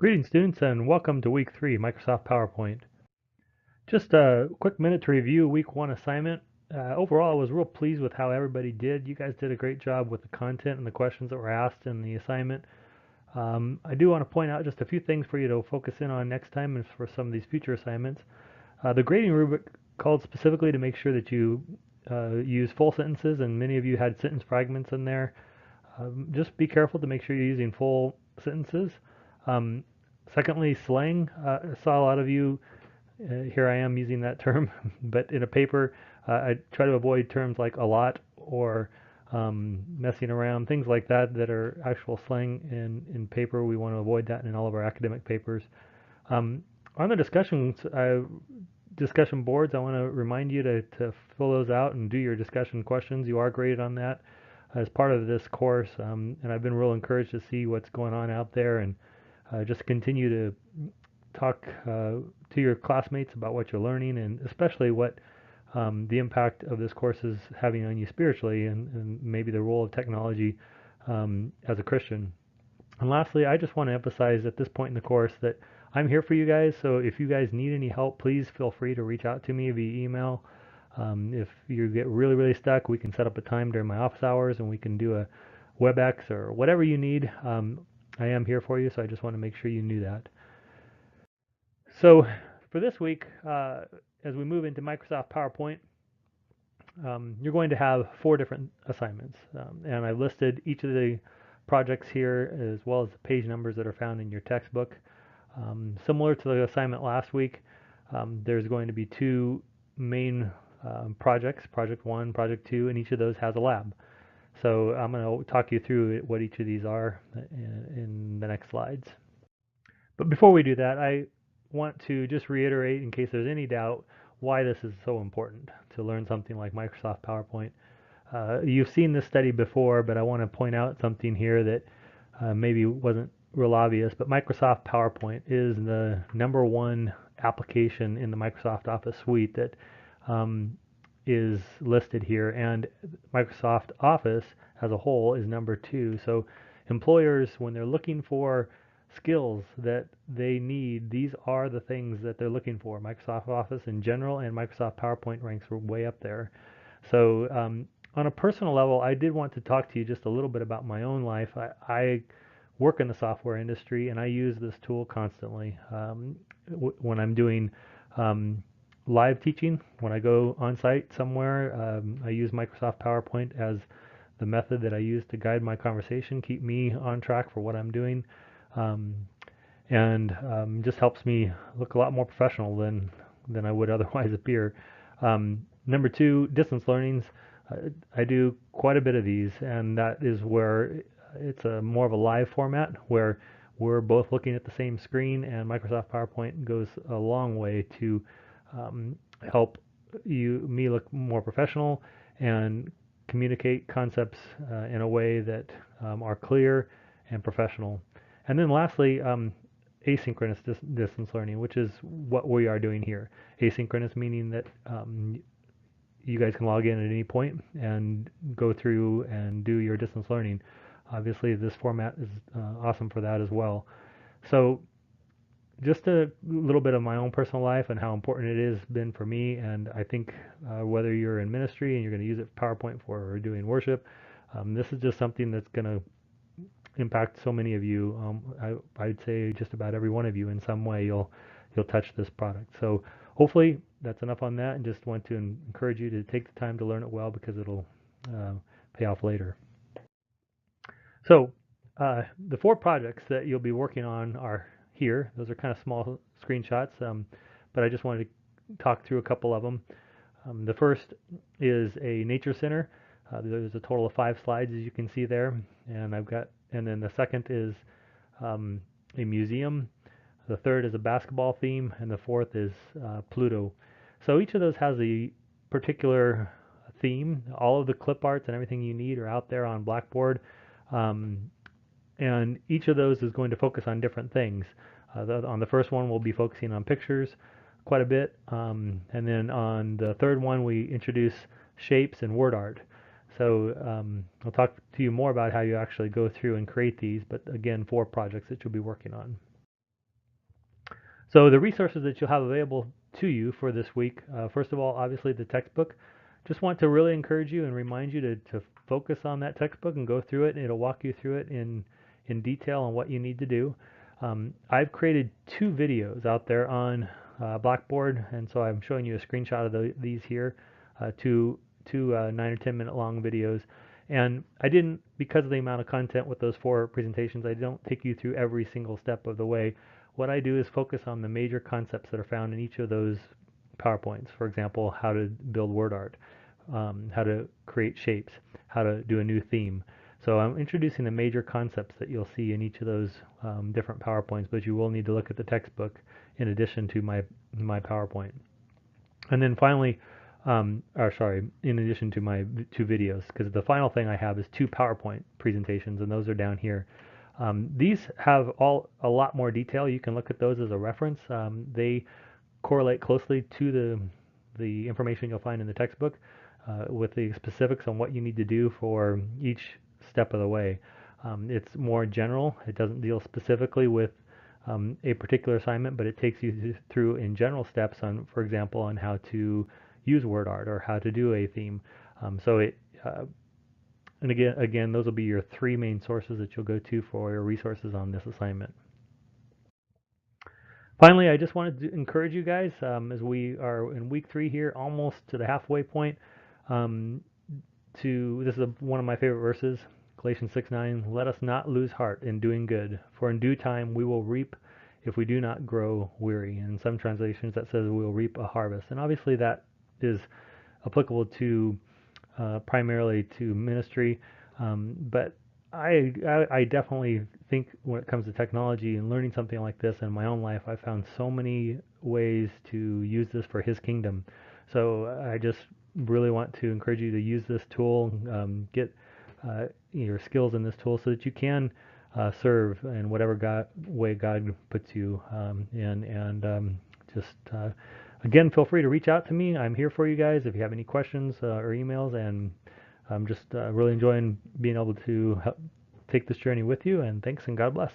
Greetings, students, and welcome to Week 3, Microsoft PowerPoint. Just a quick minute to review Week 1 assignment. Overall, I was real pleased with how everybody did. You guys did a great job with the content and the questions that were asked in the assignment. I do want to point out just a few things for you to focus in on next time and for some of these future assignments. The grading rubric called specifically to make sure that you use full sentences, and many of you had sentence fragments in there. Just be careful to make sure you're using full sentences. Secondly, slang. I saw a lot of you, here I am using that term, but in a paper, I try to avoid terms like a lot or messing around, things like that that are actual slang in paper. We want to avoid that in all of our academic papers. On the discussion boards, I want to remind you to fill those out and do your discussion questions. You are graded on that as part of this course, and I've been real encouraged to see what's going on out there and just continue to talk to your classmates about what you're learning and especially what the impact of this course is having on you spiritually and maybe the role of technology as a Christian. And lastly, I just want to emphasize at this point in the course that I'm here for you guys, so if you guys need any help, please feel free to reach out to me via email. If you get really stuck, we can set up a time during my office hours and we can do a WebEx or whatever you need. I am here for you, so I just want to make sure you knew that. So for this week, as we move into Microsoft PowerPoint, you're going to have 4 different assignments. And I've listed each of the projects here as well as the page numbers that are found in your textbook. Similar to the assignment last week, there's going to be 2 main projects, Project 1, Project 2, and each of those has a lab. So I'm going to talk you through what each of these are in the next slides. But before we do that, I want to just reiterate, in case there's any doubt, why this is so important to learn something like Microsoft PowerPoint. You've seen this study before, but I want to point out something here that maybe wasn't real obvious, but Microsoft PowerPoint is the #1 application in the Microsoft Office suite that is listed here, and Microsoft Office as a whole is #2. So employers, when they're looking for skills that they need, these are the things that they're looking for. Microsoft Office in general and Microsoft PowerPoint ranks way up there. So on a personal level, I did want to talk to you just a little bit about my own life. I work in the software industry and I use this tool constantly. When I'm doing live teaching, when I go on site somewhere, I use Microsoft PowerPoint as the method that I use to guide my conversation, keep me on track for what I'm doing, and just helps me look a lot more professional than I would otherwise appear. Number 2, distance learnings. I do quite a bit of these, and that is where it's more of a live format where we're both looking at the same screen, and Microsoft PowerPoint goes a long way to help me look more professional and communicate concepts in a way that are clear and professional. And then lastly, asynchronous distance learning, which is what we are doing here. Asynchronous meaning that you guys can log in at any point and go through and do your distance learning. Obviously, this format is awesome for that as well. So just a little bit of my own personal life and how important it has been for me. And I think whether you're in ministry and you're going to use it PowerPoint for doing worship, this is just something that's going to impact so many of you. I'd say just about every one of you in some way you'll touch this product. So hopefully that's enough on that, and just want to encourage you to take the time to learn it well because it'll pay off later. So the 4 projects that you'll be working on are here. Those are kind of small screenshots, but I just wanted to talk through a couple of them. The first is a nature center. There's a total of 5 slides, as you can see there, and then the second is a museum. The third is a basketball theme, and the fourth is Pluto. So each of those has a particular theme. All of the clip arts and everything you need are out there on Blackboard. And each of those is going to focus on different things. On the first one, we'll be focusing on pictures quite a bit. And then on the third one, we introduce shapes and word art. So I'll talk to you more about how you actually go through and create these, but again, 4 projects that you'll be working on. So the resources that you'll have available to you for this week, first of all, obviously the textbook. Just want to really encourage you and remind you to focus on that textbook and go through it, and it'll walk you through it in detail on what you need to do. I've created 2 videos out there on Blackboard, and so I'm showing you a screenshot of these here, two 9 or 10 minute long videos. And I didn't, because of the amount of content with those 4 presentations, I don't take you through every single step of the way. What I do is focus on the major concepts that are found in each of those PowerPoints. For example, how to build word art, how to create shapes, how to do a new theme. So I'm introducing the major concepts that you'll see in each of those different PowerPoints, but you will need to look at the textbook in addition to my PowerPoint. And then finally, in addition to my 2 videos, because the final thing I have is 2 PowerPoint presentations, and those are down here. These have a lot more detail. You can look at those as a reference. They correlate closely to the information you'll find in the textbook, with the specifics on what you need to do for each step of the way. It's more general. It doesn't deal specifically with a particular assignment, but it takes you through in general steps on, for example, on how to use word art or how to do a theme. And again, those will be your 3 main sources that you'll go to for your resources on this assignment. Finally, I just wanted to encourage you guys, as we are in week 3 here, almost to the halfway point, this is one of my favorite verses, Galatians 6:9. Let us not lose heart in doing good, for in due time we will reap if we do not grow weary. In some translations that says we will reap a harvest. And obviously that is applicable to primarily to ministry, but I definitely think when it comes to technology and learning something like this in my own life, I found so many ways to use this for His kingdom. So I just really want to encourage you to use this tool, get your skills in this tool so that you can serve in whatever way God puts you in. And again, feel free to reach out to me. I'm here for you guys if you have any questions or emails, and I'm just really enjoying being able to take this journey with you. And thanks, and God bless.